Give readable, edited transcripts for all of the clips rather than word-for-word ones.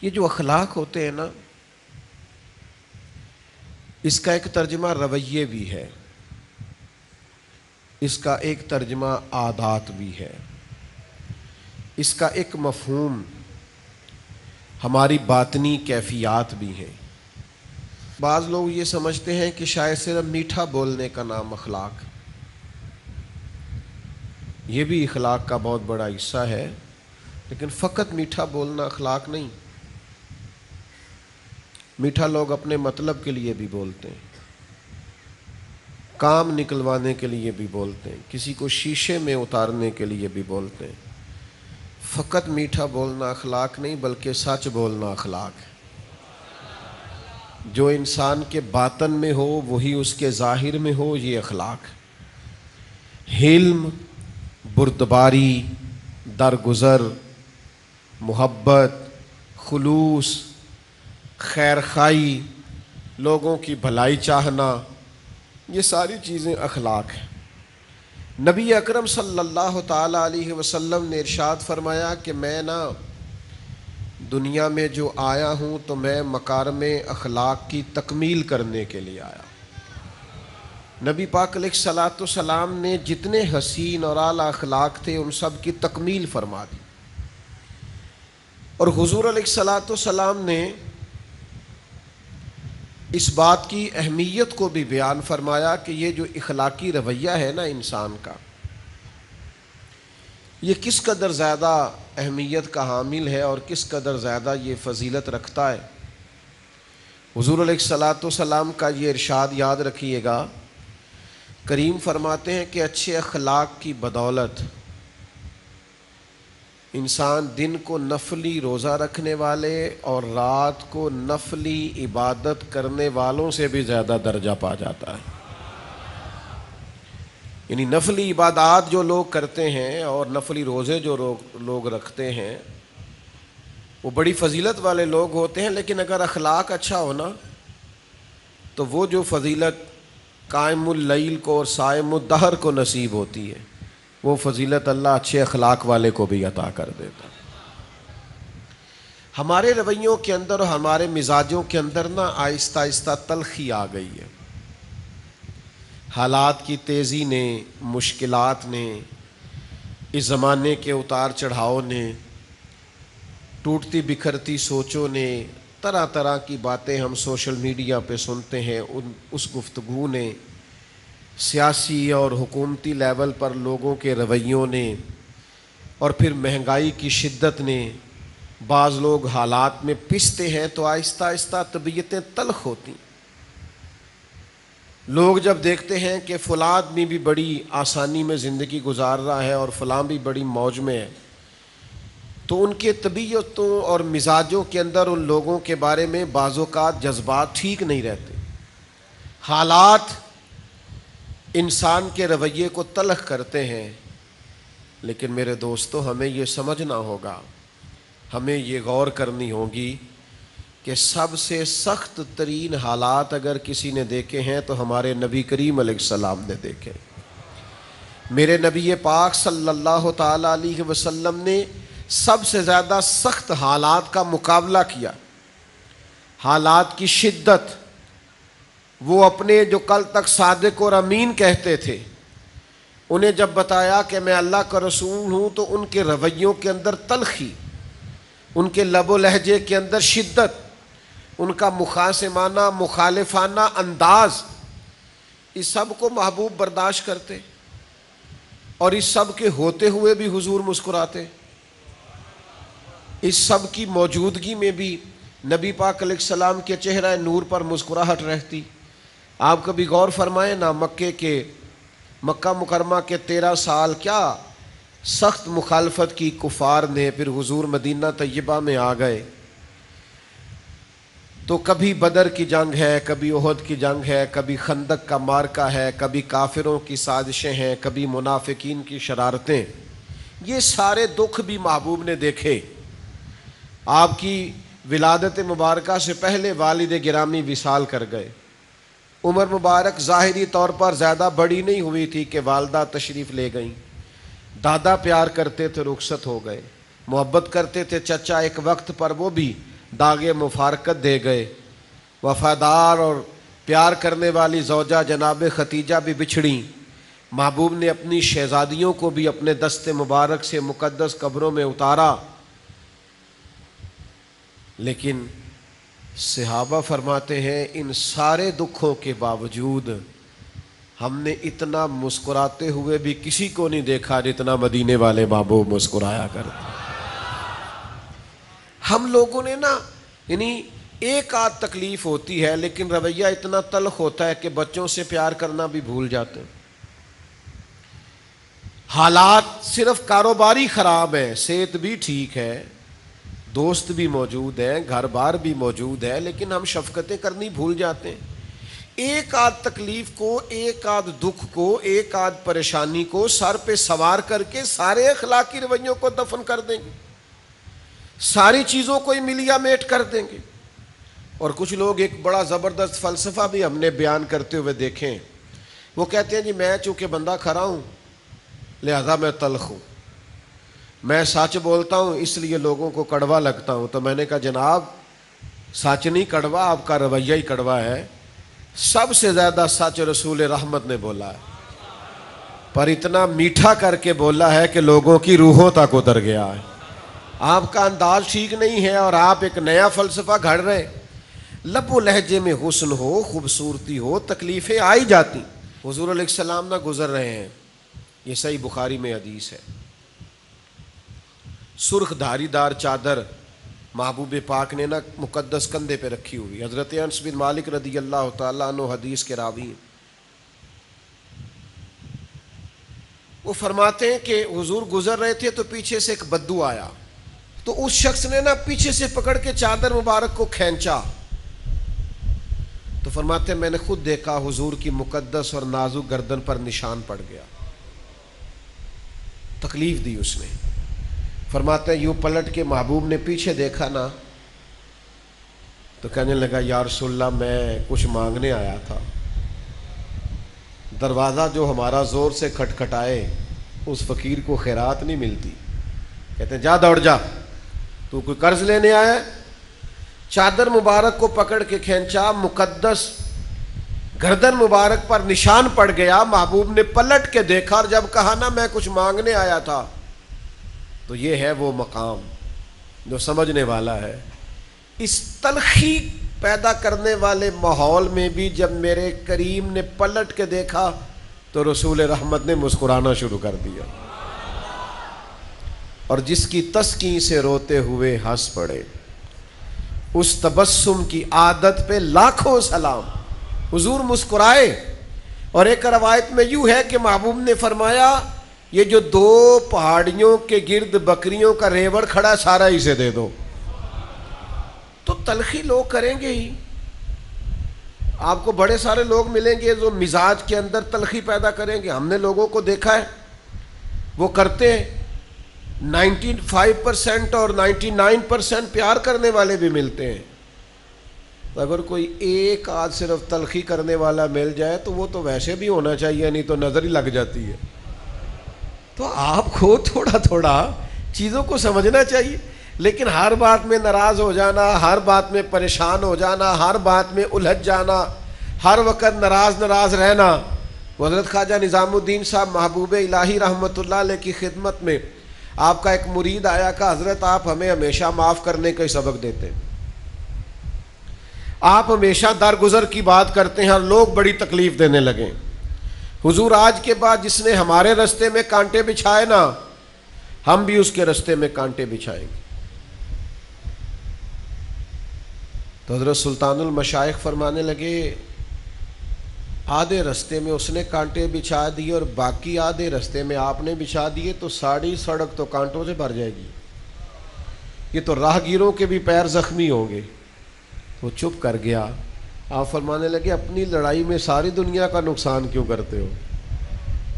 یہ جو اخلاق ہوتے ہیں نا، اس کا ایک ترجمہ رویے بھی ہے، اس کا ایک ترجمہ عادات بھی ہے، اس کا ایک مفہوم ہماری باطنی کیفیات بھی ہیں۔ بعض لوگ یہ سمجھتے ہیں کہ شاید صرف میٹھا بولنے کا نام اخلاق، یہ بھی اخلاق کا بہت بڑا حصہ ہے، لیکن فقط میٹھا بولنا اخلاق نہیں۔ میٹھا لوگ اپنے مطلب کے لیے بھی بولتے ہیں، کام نکلوانے کے لیے بھی بولتے ہیں، کسی کو شیشے میں اتارنے کے لیے بھی بولتے ہیں۔ فقط میٹھا بولنا اخلاق نہیں، بلکہ سچ بولنا اخلاق ہے۔ جو انسان کے باطن میں ہو وہی اس کے ظاہر میں ہو، یہ اخلاق ہے۔ حلم، بردباری، درگزر، محبت، خلوص، خیر خواہی، لوگوں کی بھلائی چاہنا، یہ ساری چیزیں اخلاق ہیں۔ نبی اکرم صلی اللہ تعالی علیہ وسلم نے ارشاد فرمایا کہ میں دنیا میں جو آیا ہوں تو میں مکارم اخلاق کی تکمیل کرنے کے لیے آیا۔ نبی پاک علیہ الصلوۃ والسلام نے جتنے حسین اور اعلیٰ اخلاق تھے ان سب کی تکمیل فرما دی، اور حضور علیہ الصلوۃ والسلام نے اس بات کی اہمیت کو بھی بیان فرمایا کہ یہ جو اخلاقی رویہ ہے نا انسان کا، یہ کس قدر زیادہ اہمیت کا حامل ہے اور کس قدر زیادہ یہ فضیلت رکھتا ہے۔ حضور علیہ الصلوۃ والسلام کا یہ ارشاد یاد رکھیے گا، کریم فرماتے ہیں کہ اچھے اخلاق کی بدولت انسان دن کو نفلی روزہ رکھنے والے اور رات کو نفلی عبادت کرنے والوں سے بھی زیادہ درجہ پا جاتا ہے۔ یعنی نفلی عبادات جو لوگ کرتے ہیں اور نفلی روزے جو لوگ رکھتے ہیں وہ بڑی فضیلت والے لوگ ہوتے ہیں، لیکن اگر اخلاق اچھا ہونا تو وہ جو فضیلت قائم اللیل کو اور صائم الدہر کو نصیب ہوتی ہے، وہ فضیلت اللہ اچھے اخلاق والے کو بھی عطا کر دیتا۔ ہمارے رویوں کے اندر اور ہمارے مزاجوں کے اندر نا آہستہ آہستہ تلخی آ گئی ہے۔ حالات کی تیزی نے، مشکلات نے، اس زمانے کے اتار چڑھاؤ نے، ٹوٹتی بکھرتی سوچوں نے، طرح طرح کی باتیں ہم سوشل میڈیا پہ سنتے ہیں، اس گفتگو نے، سیاسی اور حکومتی لیول پر لوگوں کے رویوں نے، اور پھر مہنگائی کی شدت نے، بعض لوگ حالات میں پستے ہیں تو آہستہ آہستہ طبیعتیں تلخ ہوتی۔ لوگ جب دیکھتے ہیں کہ فلاں آدمی بھی بڑی آسانی میں زندگی گزار رہا ہے اور فلاں بھی بڑی موج میں ہے، تو ان کے طبیعتوں اور مزاجوں کے اندر ان لوگوں کے بارے میں بعض اوقات جذبات ٹھیک نہیں رہتے۔ حالات انسان کے رویے کو تلخ کرتے ہیں، لیکن میرے دوستو ہمیں یہ سمجھنا ہوگا، ہمیں یہ غور کرنی ہوگی کہ سب سے سخت ترین حالات اگر کسی نے دیکھے ہیں تو ہمارے نبی کریم علیہ السلام نے دیکھے۔ میرے نبی پاک صلی اللہ تعالی علیہ وسلم نے سب سے زیادہ سخت حالات کا مقابلہ کیا، حالات کی شدت۔ وہ اپنے جو کل تک صادق اور امین کہتے تھے، انہیں جب بتایا کہ میں اللہ کا رسول ہوں تو ان کے رویوں کے اندر تلخی، ان کے لب و لہجے کے اندر شدت، ان کا مخاصمانہ مخالفانہ انداز، اس سب کو محبوب برداشت کرتے، اور اس سب کے ہوتے ہوئے بھی حضور مسکراتے، اس سب کی موجودگی میں بھی نبی پاک علیہ السلام کے چہرہ نور پر مسکراہٹ رہتی۔ آپ کبھی غور فرمائیں نا، مکہ مکرمہ کے 13 سال کیا سخت مخالفت کی کفار نے، پھر حضور مدینہ طیبہ میں آ گئے تو کبھی بدر کی جنگ ہے، کبھی احد کی جنگ ہے، کبھی خندق کا مارکہ ہے، کبھی کافروں کی سازشیں ہیں، کبھی منافقین کی شرارتیں، یہ سارے دکھ بھی محبوب نے دیکھے۔ آپ کی ولادت مبارکہ سے پہلے والد گرامی وصال کر گئے، عمر مبارک ظاہری طور پر زیادہ بڑی نہیں ہوئی تھی کہ والدہ تشریف لے گئیں، دادا پیار کرتے تھے رخصت ہو گئے، محبت کرتے تھے چچا ایک وقت پر وہ بھی داغ مفارقت دے گئے. وفادار اور پیار کرنے والی زوجہ جناب ختیجہ بھی بچھڑیں. محبوب نے اپنی شہزادیوں کو بھی اپنے دست مبارک سے مقدس قبروں میں اتارا. لیکن صحابہ فرماتے ہیں ان سارے دکھوں کے باوجود ہم نے اتنا مسکراتے ہوئے بھی کسی کو نہیں دیکھا جتنا مدینے والے محبوب مسکرایا کرتے. ہم لوگوں نے نا یعنی ایک آدھ تکلیف ہوتی ہے لیکن رویہ اتنا تلخ ہوتا ہے کہ بچوں سے پیار کرنا بھی بھول جاتے ہیں. حالات صرف کاروباری خراب ہیں، صحت بھی ٹھیک ہے، دوست بھی موجود ہیں، گھر بار بھی موجود ہے، لیکن ہم شفقتیں کرنی بھول جاتے ہیں. ایک آدھ تکلیف کو، ایک آدھ دکھ کو، ایک آدھ پریشانی کو سر پہ سوار کر کے سارے اخلاقی رویوں کو دفن کر دیں گے، ساری چیزوں کو ہی ملیا میٹ کر دیں گے. اور کچھ لوگ ایک بڑا زبردست فلسفہ بھی ہم نے بیان کرتے ہوئے دیکھیں. وہ کہتے ہیں جی میں چونکہ بندہ کھرا ہوں لہذا میں تلخ ہوں، میں سچ بولتا ہوں اس لیے لوگوں کو کڑوا لگتا ہوں. تو میں نے کہا جناب سچ نہیں کڑوا، آپ کا رویہ ہی کڑوا ہے. سب سے زیادہ سچ رسول رحمت نے بولا ہے، پر اتنا میٹھا کر کے بولا ہے کہ لوگوں کی روحوں تک اتر گیا ہے. آپ کا انداز ٹھیک نہیں ہے اور آپ ایک نیا فلسفہ گھڑ رہے. لب و لہجے میں حسن ہو، خوبصورتی ہو، تکلیفیں آئی جاتی. حضور علیہ السلام نہ گزر رہے ہیں، یہ صحیح بخاری میں حدیث ہے. سرخ دھاری دار چادر محبوب پاک نے نا مقدس کندھے پہ رکھی ہوئی. حضرت انس بن مالک رضی اللہ تعالیٰ عنہ حدیث کے راوی ہیں. وہ فرماتے ہیں کہ حضور گزر رہے تھے تو پیچھے سے ایک بدو آیا، تو اس شخص نے نا پیچھے سے پکڑ کے چادر مبارک کو کھینچا. تو فرماتے ہیں میں نے خود دیکھا حضور کی مقدس اور نازک گردن پر نشان پڑ گیا، تکلیف دی اس نے. فرماتے ہیں یوں پلٹ کے محبوب نے پیچھے دیکھا نا تو کہنے لگا یا رسول اللہ میں کچھ مانگنے آیا تھا. دروازہ جو ہمارا زور سے کھٹکھٹائے اس فقیر کو خیرات نہیں ملتی. کہتے ہیں جا دوڑ جا، تو کوئی قرض لینے آیا. چادر مبارک کو پکڑ کے کھینچا، مقدس گردن مبارک پر نشان پڑ گیا. محبوب نے پلٹ کے دیکھا اور جب کہا نا میں کچھ مانگنے آیا تھا، تو یہ ہے وہ مقام جو سمجھنے والا ہے. اس تلخی پیدا کرنے والے ماحول میں بھی جب میرے کریم نے پلٹ کے دیکھا تو رسول رحمت نے مسکرانا شروع کر دیا، اور جس کی تسکین سے روتے ہوئے ہنس پڑے اس تبسم کی عادت پہ لاکھوں سلام. حضور مسکرائے. اور ایک روایت میں یوں ہے کہ محبوب نے فرمایا یہ جو دو پہاڑیوں کے گرد بکریوں کا ریوڑ کھڑا سارا اسے دے دو. تو تلخی لوگ کریں گے ہی. آپ کو بڑے سارے لوگ ملیں گے جو مزاج کے اندر تلخی پیدا کریں گے. ہم نے لوگوں کو دیکھا ہے وہ کرتے ہیں. 95% اور 99% پیار کرنے والے بھی ملتے ہیں. اگر کوئی ایک آدھ صرف تلخی کرنے والا مل جائے تو وہ تو ویسے بھی ہونا چاہیے، نہیں تو نظر ہی لگ جاتی ہے. تو آپ کو تھوڑا تھوڑا چیزوں کو سمجھنا چاہیے. لیکن ہر بات میں ناراض ہو جانا، ہر بات میں پریشان ہو جانا، ہر بات میں الجھ جانا، ہر وقت ناراض رہنا. حضرت خواجہ نظام الدین صاحب محبوب الہی رحمۃ اللہ علیہ کی خدمت میں آپ کا ایک مرید آیا کہ حضرت آپ ہمیں ہمیشہ معاف کرنے کا سبق دیتے ہیں، آپ ہمیشہ درگزر کی بات کرتے ہیں اور لوگ بڑی تکلیف دینے لگے. حضور آج کے بعد جس نے ہمارے رستے میں کانٹے بچھائے نا ہم بھی اس کے رستے میں کانٹے بچھائیں گے. تو حضرت سلطان المشائخ فرمانے لگے آدھے رستے میں اس نے کانٹے بچھا دیے اور باقی آدھے رستے میں آپ نے بچھا دیے تو ساری سڑک تو کانٹوں سے بھر جائے گی، یہ تو راہگیروں کے بھی پیر زخمی ہوں گے. وہ چپ کر گیا. آپ فرمانے لگے اپنی لڑائی میں ساری دنیا کا نقصان کیوں کرتے ہو؟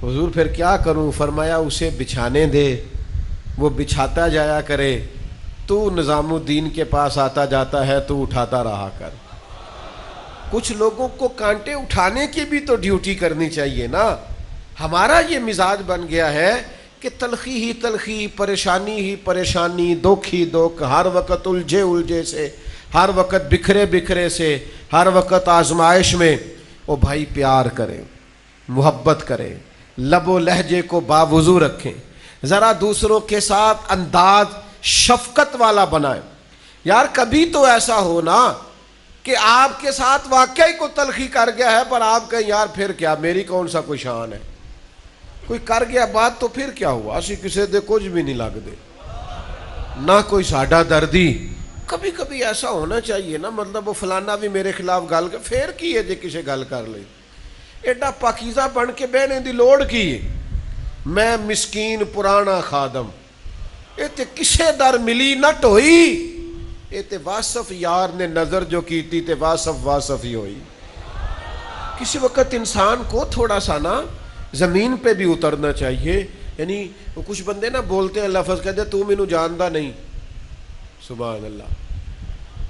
حضور پھر کیا کروں؟ فرمایا اسے بچھانے دے، وہ بچھاتا جایا کرے، تو نظام الدین کے پاس آتا جاتا ہے تو اٹھاتا رہا کر. کچھ لوگوں کو کانٹے اٹھانے کی بھی تو ڈیوٹی کرنی چاہیے نا. ہمارا یہ مزاج بن گیا ہے کہ تلخی ہی تلخی، پریشانی ہی پریشانی، دکھ ہی دکھ، ہر وقت الجھے الجھے سے، ہر وقت بکھرے بکھرے سے، ہر وقت آزمائش میں، او بھائی پیار کریں، محبت کریں، لب و لہجے کو باوضو رکھیں، ذرا دوسروں کے ساتھ انداز شفقت والا بنائیں۔ یار کبھی تو ایسا ہو نا کہ آپ کے ساتھ واقعی کو تلخی کر گیا ہے، پر آپ کہیں یار پھر کیا، میری کون سا کوئی شان ہے، کوئی کر گیا بات تو پھر کیا ہوا، اسی کسی دے کچھ بھی نہیں لگ دے، نہ کوئی ساڈا دردی۔ کبھی کبھی ایسا ہونا چاہیے نا، مطلب وہ فلانا بھی میرے خلاف گل کر، پھر کی ہے جے کسے گل کر لئی، ایڈا پاکیزہ بن کے بہنے دی لوڑ کی ہے۔ میں مسکین پرانا خادم، اے تے کسے در ملی نہ ٹوئی، اے تے واصف یار نے نظر جو کیتی تے واصف ہی ہوئی۔ کسی وقت انسان کو تھوڑا سا نا زمین پہ بھی اترنا چاہیے، یعنی وہ کچھ بندے نا بولتے ہیں لفظ کہتے تو مینوں جاندا نہیں، سبحان اللہ۔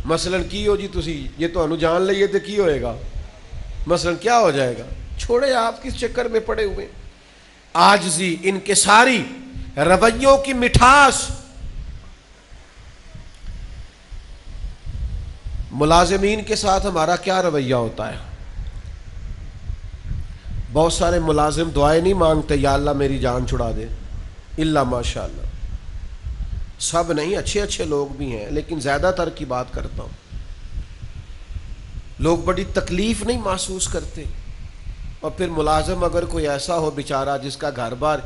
مثلا کی ہو جی تسی یہ تو انو جان لئیے تو کی ہوئے گا، مثلا کیا ہو جائے گا، چھوڑے آپ کس چکر میں پڑے ہوئے۔ عاجزی، انکساری، رویوں کی مٹھاس۔ ملازمین کے ساتھ ہمارا کیا رویہ ہوتا ہے؟ بہت سارے ملازم دعائیں نہیں مانگتے یا اللہ میری جان چھڑا دے، الا ماشاء اللہ، سب نہیں، اچھے اچھے لوگ بھی ہیں، لیکن زیادہ تر کی بات کرتا ہوں۔ لوگ بڑی تکلیف نہیں محسوس کرتے، اور پھر ملازم اگر کوئی ایسا ہو بیچارہ جس کا گھر بار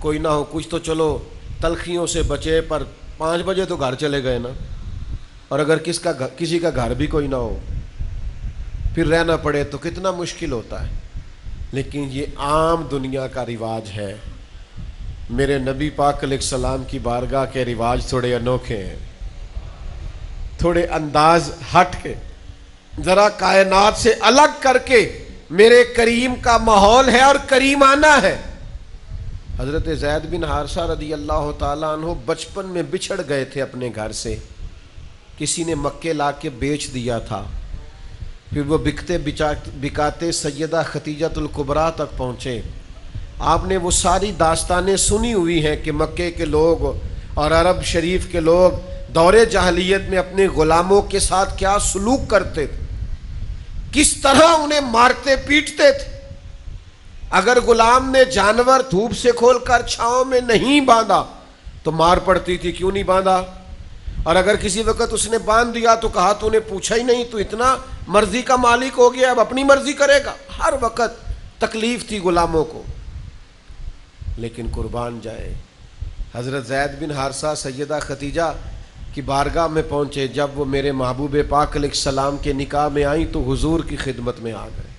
کوئی نہ ہو، کچھ تو چلو تلخیوں سے بچے، پر 5 بجے تو گھر چلے گئے نا، اور اگر کسی کا گھر بھی کوئی نہ ہو پھر رہنا پڑے تو کتنا مشکل ہوتا ہے۔ لیکن یہ عام دنیا کا رواج ہے۔ میرے نبی پاک علیہ السلام کی بارگاہ کے رواج تھوڑے انوکھے ہیں، تھوڑے انداز ہٹ کے، ذرا کائنات سے الگ کر کے میرے کریم کا ماحول ہے اور کریمانہ ہے۔ حضرت زید بن حارثہ رضی اللہ تعالیٰ عنہ بچپن میں بچھڑ گئے تھے اپنے گھر سے، کسی نے مکے لا کے بیچ دیا تھا، پھر وہ بکتے بکاتے سیدہ خدیجۃ الکبریٰ تک پہنچے۔ آپ نے وہ ساری داستانیں سنی ہوئی ہیں کہ مکے کے لوگ اور عرب شریف کے لوگ دور جاہلیت میں اپنے غلاموں کے ساتھ کیا سلوک کرتے تھے، کس طرح انہیں مارتے پیٹتے تھے۔ اگر غلام نے جانور دھوپ سے کھول کر چھاؤں میں نہیں باندھا تو مار پڑتی تھی، کیوں نہیں باندھا، اور اگر کسی وقت اس نے باندھ دیا تو کہا تو نے پوچھا ہی نہیں، تو اتنا مرضی کا مالک ہو گیا، اب اپنی مرضی کرے گا۔ ہر وقت تکلیف تھی غلاموں کو، لیکن قربان جائے حضرت زید بن حارثہ سیدہ خدیجہ کی بارگاہ میں پہنچے، جب وہ میرے محبوب پاک علیہ السلام کے نکاح میں آئیں تو حضور کی خدمت میں آ گئے۔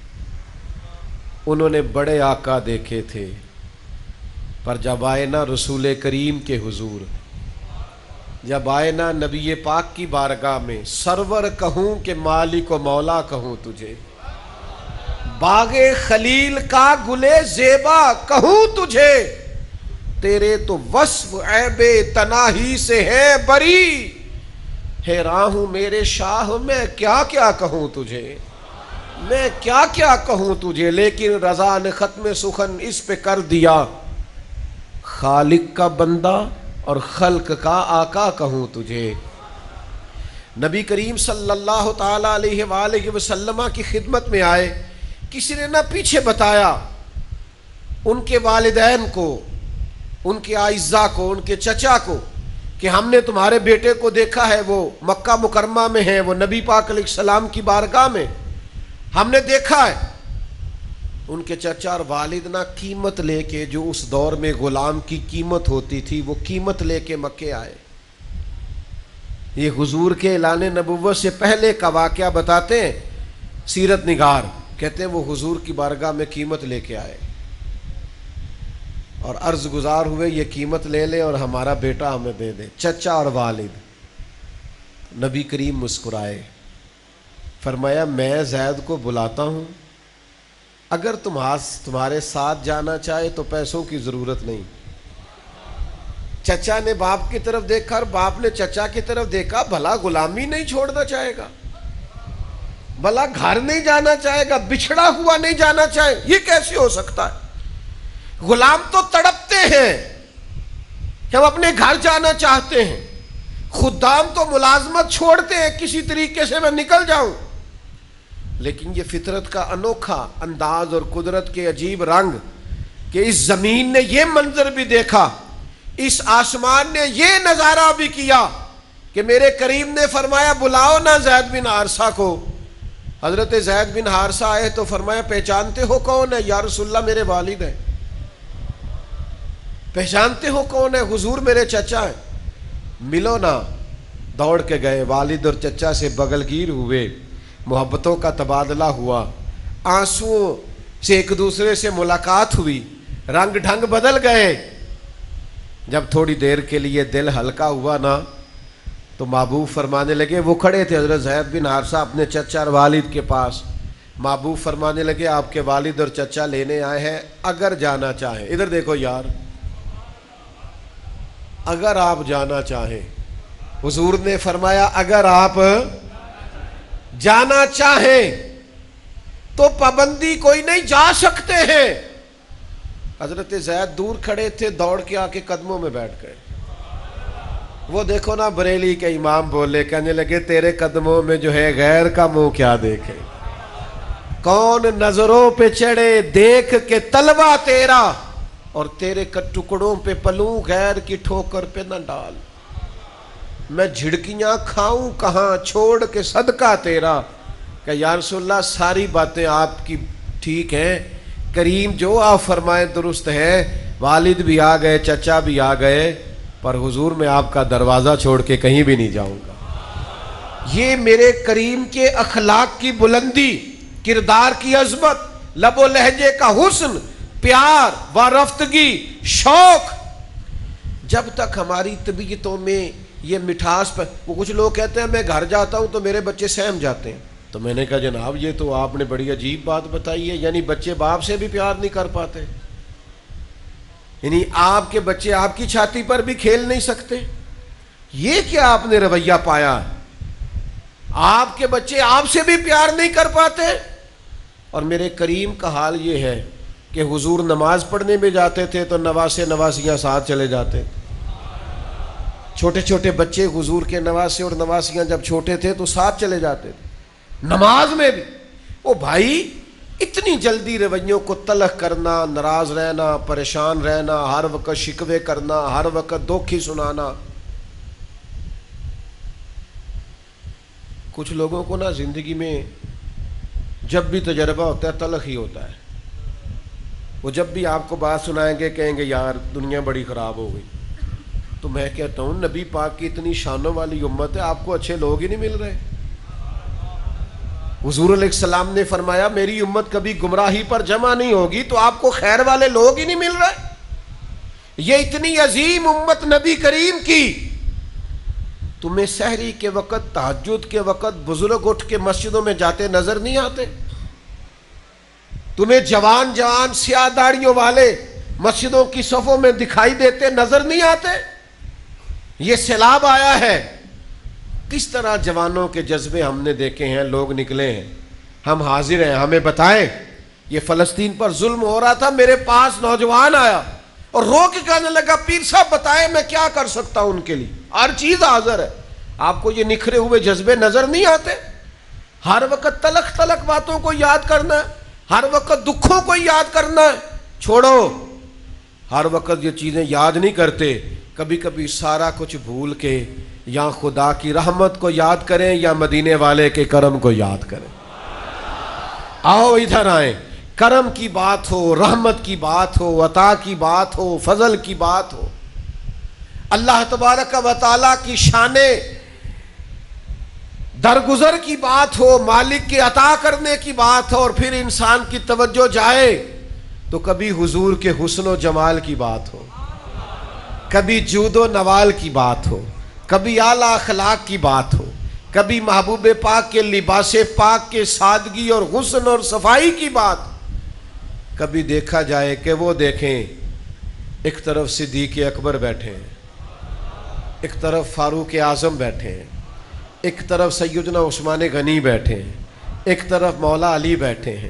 انہوں نے بڑے آقا دیکھے تھے، پر جب آئے نا رسول کریم کے حضور، جب آئے نا نبی پاک کی بارگاہ میں، سرور کہوں کہ مالک و مولا کہوں تجھے، باغ خلیل کا گلے زیبا کہوں تجھے، تیرے تو وصف عیب تناہی سے ہے بری، حیران ہوں میرے شاہ میں کیا کیا کہوں تجھے، میں کیا کیا کہوں تجھے، لیکن رضا نے ختم سخن اس پہ کر دیا، خالق کا بندہ اور خلق کا آقا کہوں تجھے۔ نبی کریم صلی اللہ تعالی علیہ وآلہ وسلم کی خدمت میں آئے، کسی نے نہ پیچھے بتایا ان کے والدین کو، ان کے اعزاء کو، ان کے چچا کو، کہ ہم نے تمہارے بیٹے کو دیکھا ہے، وہ مکہ مکرمہ میں ہے، وہ نبی پاک علیہ السلام کی بارگاہ میں ہم نے دیکھا ہے۔ ان کے چچا اور والد نہ قیمت لے کے، جو اس دور میں غلام کی قیمت ہوتی تھی، وہ قیمت لے کے مکے آئے۔ یہ حضور کے اعلان نبوت سے پہلے کا واقعہ بتاتے ہیں سیرت نگار، کہتے ہیں وہ حضور کی بارگاہ میں قیمت لے کے آئے اور عرض گزار ہوئے یہ قیمت لے لے اور ہمارا بیٹا ہمیں دے دے، چچا اور والد۔ نبی کریم مسکرائے، فرمایا میں زید کو بلاتا ہوں، اگر تمہارے ساتھ جانا چاہے تو پیسوں کی ضرورت نہیں۔ چچا نے باپ کی طرف دیکھا اور باپ نے چچا کی طرف دیکھا، بھلا غلامی نہیں چھوڑنا چاہے گا، بھلا گھر نہیں جانا چاہے گا، بچھڑا ہوا نہیں جانا چاہے، یہ کیسے ہو سکتا ہے؟ غلام تو تڑپتے ہیں، کہ ہم اپنے گھر جانا چاہتے ہیں. خدام تو ملازمت چھوڑتے ہیں کسی طریقے سے میں نکل جاؤں، لیکن یہ فطرت کا انوکھا انداز اور قدرت کے عجیب رنگ کہ اس زمین نے یہ منظر بھی دیکھا، اس آسمان نے یہ نظارہ بھی کیا کہ میرے کریم نے فرمایا بلاؤ نا زید بن حارثہ کو. حضرت زید بن حارثہ آئے تو فرمایا پہچانتے ہو کون ہے؟ یا رسول اللہ میرے والد ہیں. پہچانتے ہو کون ہے؟ حضور میرے چچا ہیں. ملو نا. دوڑ کے گئے، والد اور چچا سے بغلگیر ہوئے، محبتوں کا تبادلہ ہوا، آنسوؤں سے ایک دوسرے سے ملاقات ہوئی، رنگ ڈھنگ بدل گئے. جب تھوڑی دیر کے لیے دل ہلکا ہوا نا تو محبوب فرمانے لگے، وہ کھڑے تھے حضرت زید بن حارثہ اپنے چچا اور والد کے پاس. محبوب فرمانے لگے آپ کے والد اور چچا لینے آئے ہیں، اگر جانا چاہیں. ادھر دیکھو یار، اگر آپ جانا چاہیں. حضور نے فرمایا اگر آپ جانا چاہیں تو پابندی کوئی نہیں، جا سکتے ہیں. حضرت زید دور کھڑے تھے، دوڑ کے آ کے قدموں میں بیٹھ گئے. وہ دیکھو نا بریلی کے امام بولے، کہنے لگے تیرے قدموں میں جو ہے غیر کا منہ کیا دیکھے، کون نظروں پہ چڑھے دیکھ کے طلبہ تیرا، اور تیرے ٹکڑوں پہ پلوں غیر کی ٹھوکر پہ نہ ڈال. میں جھڑکیاں کھاؤں کہاں چھوڑ کے صدقہ تیرا. کہ یا رسول اللہ ساری باتیں آپ کی ٹھیک ہیں، کریم جو آپ فرمائیں درست ہے، والد بھی آ گئے چچا بھی آ گئے، پر حضور میں آپ کا دروازہ چھوڑ کے کہیں بھی نہیں جاؤں گا. یہ میرے کریم کے اخلاق کی بلندی، کردار کی عظمت، لب و لہجے کا حسن، پیار و رفتگی، شوق، جب تک ہماری طبیعتوں میں یہ مٹھاس پر. وہ کچھ لوگ کہتے ہیں میں گھر جاتا ہوں تو میرے بچے سہم جاتے ہیں. تو میں نے کہا جناب یہ تو آپ نے بڑی عجیب بات بتائی ہے، یعنی بچے باپ سے بھی پیار نہیں کر پاتے، یعنی آپ کے بچے آپ کی چھاتی پر بھی کھیل نہیں سکتے. یہ کیا آپ نے رویہ پایا ہے؟ آپ کے بچے آپ سے بھی پیار نہیں کر پاتے. اور میرے کریم کا حال یہ ہے کہ حضور نماز پڑھنے میں جاتے تھے تو نواسے نواسیاں ساتھ چلے جاتے. چھوٹے چھوٹے بچے حضور کے نواسے اور نواسیاں جب چھوٹے تھے تو ساتھ چلے جاتے تھے نماز میں بھی. او بھائی، اتنی جلدی رویوں کو تلخ کرنا، ناراض رہنا، پریشان رہنا، ہر وقت شکوے کرنا، ہر وقت دکھ ہی سنانا. کچھ لوگوں کو نا زندگی میں جب بھی تجربہ ہوتا ہے تلخ ہی ہوتا ہے. وہ جب بھی آپ کو بات سنائیں گے کہیں گے یار دنیا بڑی خراب ہو گئی. تو میں کہتا ہوں نبی پاک کی اتنی شانوں والی امت ہے، آپ کو اچھے لوگ ہی نہیں مل رہے. حضور علیہ السلام نے فرمایا میری امت کبھی گمراہی پر جمع نہیں ہوگی، تو آپ کو خیر والے لوگ ہی نہیں مل رہے. یہ اتنی عظیم امت نبی کریم کی، تمہیں سحری کے وقت، تہجد کے وقت بزرگ اٹھ کے مسجدوں میں جاتے نظر نہیں آتے؟ تمہیں جوان جوان سیاہ داڑھیوں والے مسجدوں کی صفوں میں دکھائی دیتے نظر نہیں آتے؟ یہ سیلاب آیا ہے، کس طرح جوانوں کے جذبے ہم نے دیکھے ہیں، لوگ نکلے ہیں. ہم حاضر ہیں، ہمیں بتائیں. یہ فلسطین پر ظلم ہو رہا تھا، میرے پاس نوجوان آیا اور رو کے کہنے لگا پیر صاحب بتائیں میں کیا کر سکتا ہوں ان کے لیے. ہر چیز حاضر ہے. آپ کو یہ نکھرے ہوئے جذبے نظر نہیں آتے؟ ہر وقت تلخ تلخ باتوں کو یاد کرنا ہے، ہر وقت دکھوں کو یاد کرنا ہے. چھوڑو، ہر وقت یہ چیزیں یاد نہیں کرتے. کبھی کبھی سارا کچھ بھول کے یا خدا کی رحمت کو یاد کریں یا مدینے والے کے کرم کو یاد کریں. آؤ ادھر آئیں. کرم کی بات ہو، رحمت کی بات ہو، عطا کی بات ہو، فضل کی بات ہو، اللہ تبارک و تعالیٰ کی شان درگزر کی بات ہو، مالک کے عطا کرنے کی بات ہو، اور پھر انسان کی توجہ جائے تو کبھی حضور کے حسن و جمال کی بات ہو، کبھی جود و نوال کی بات ہو، کبھی اعلیٰ اخلاق کی بات ہو، کبھی محبوب پاک کے لباس پاک کے سادگی اور حسن اور صفائی کی بات. کبھی دیکھا جائے کہ وہ دیکھیں ایک طرف صدیق اکبر بیٹھے ہیں، ایک طرف فاروق اعظم بیٹھے ہیں، ایک طرف سیدنا عثمان غنی بیٹھے ہیں، ایک طرف مولا علی بیٹھے ہیں.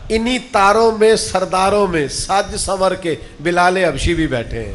انہی تاروں میں، سرداروں میں سج سنور کے بلال حبشی بھی بیٹھے ہیں.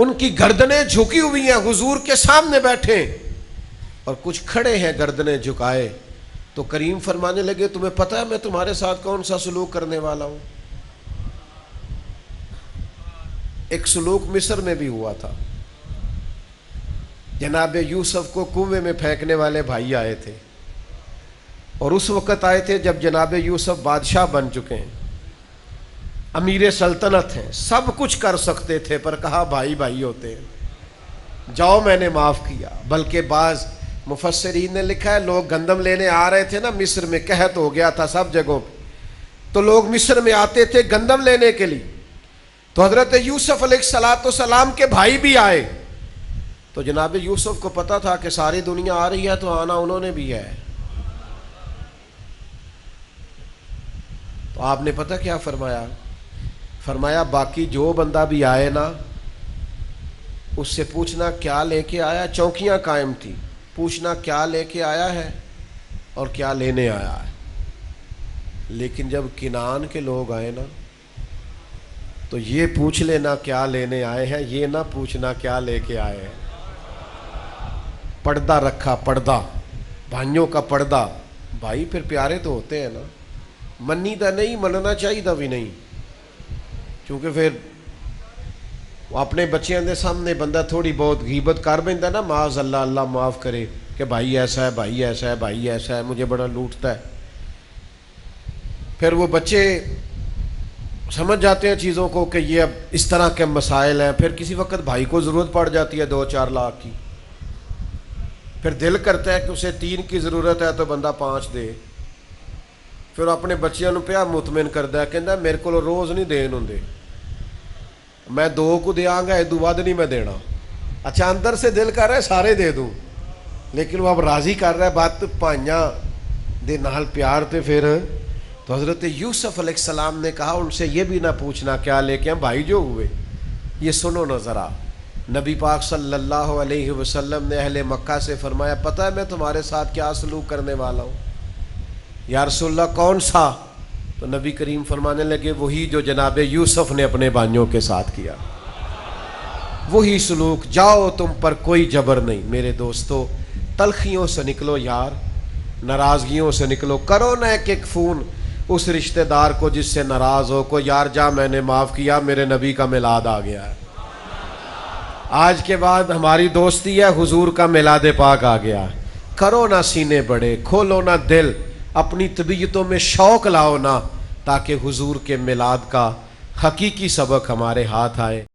ان کی گردنیں جھکی ہوئی ہیں، حضور کے سامنے بیٹھے اور کچھ کھڑے ہیں گردنیں جھکائے. تو کریم فرمانے لگے تمہیں پتہ ہے میں تمہارے ساتھ کون سا سلوک کرنے والا ہوں؟ ایک سلوک مصر میں بھی ہوا تھا. جناب یوسف کو کنویں میں پھینکنے والے بھائی آئے تھے، اور اس وقت آئے تھے جب جناب یوسف بادشاہ بن چکے ہیں، امیر سلطنت ہیں، سب کچھ کر سکتے تھے، پر کہا بھائی بھائی ہوتے ہیں، جاؤ میں نے معاف کیا. بلکہ بعض مفسرین نے لکھا ہے لوگ گندم لینے آ رہے تھے نا مصر میں، قحط ہو گیا تھا سب جگہوں پہ، تو لوگ مصر میں آتے تھے گندم لینے کے لیے. تو حضرت یوسف علیہ السلام کے بھائی بھی آئے. تو جناب یوسف کو پتا تھا کہ ساری دنیا آ رہی ہے تو آنا انہوں نے بھی ہے. تو آپ نے پتہ کیا فرمایا؟ فرمایا باقی جو بندہ بھی آئے نا اس سے پوچھنا کیا لے کے آیا. چوکیاں قائم تھی، پوچھنا کیا لے کے آیا ہے اور کیا لینے آیا ہے. لیکن جب کنعان کے لوگ آئے نا تو یہ پوچھ لینا کیا لینے آئے ہیں، یہ نہ پوچھنا کیا لے کے آئے ہیں. پردہ رکھا، پردہ، بھائیوں کا پردہ. بھائی پھر پیارے تو ہوتے ہیں نا، منی دا نہیں، مننا چاہیے دا بھی نہیں. کیونکہ پھر اپنے بچیاں دے سامنے بندہ تھوڑی بہت غیبت کر بیندا نا، معاذ اللہ، اللہ معاف کرے، کہ بھائی ایسا ہے، بھائی ایسا ہے، بھائی ایسا ہے، مجھے بڑا لوٹتا ہے. پھر وہ بچے سمجھ جاتے ہیں چیزوں کو کہ یہ اب اس طرح کے مسائل ہیں. پھر کسی وقت بھائی کو ضرورت پڑ جاتی ہے 2-4 لاکھ کی، پھر دل کرتا ہے کہ اسے 3 کی ضرورت ہے تو بندہ 5 دے. پھر اپنے بچیاں نو پیا مطمئن کردا ہے، کہندا میرے کو روز نہیں دین ہوندے، میں 2 کو دیاں گا، ادو ود نہیں میں دینا. اچھا اندر سے دل کر رہا ہے سارے دے دوں، لیکن وہ اب راضی کر رہا ہے بات پائیاں دے نال پیار تے. پھر تو حضرت یوسف علیہ السلام نے کہا ان سے یہ بھی نہ پوچھنا کیا لے کے بھائی جو ہوئے. یہ سنو نہ ذرا، نبی پاک صلی اللہ علیہ وسلم نے اہل مکہ سے فرمایا پتہ ہے میں تمہارے ساتھ کیا سلوک کرنے والا ہوں؟ یا رسول اللہ کون سا؟ تو نبی کریم فرمانے لگے وہی جو جناب یوسف نے اپنے بھائیوں کے ساتھ کیا، وہی سلوک. جاؤ تم پر کوئی جبر نہیں. میرے دوستو تلخیوں سے نکلو یار، ناراضگیوں سے نکلو. کرو نہ ایک فون اس رشتہ دار کو جس سے ناراض ہو کو، یار جا میں نے معاف کیا، میرے نبی کا میلاد آ گیا ہے، آج کے بعد ہماری دوستی ہے، حضور کا میلاد پاک آ گیا. کرو نہ سینے بڑے، کھولو نہ دل، اپنی طبیعتوں میں شوق لاؤ نا، تاکہ حضور کے میلاد کا حقیقی سبق ہمارے ہاتھ آئے.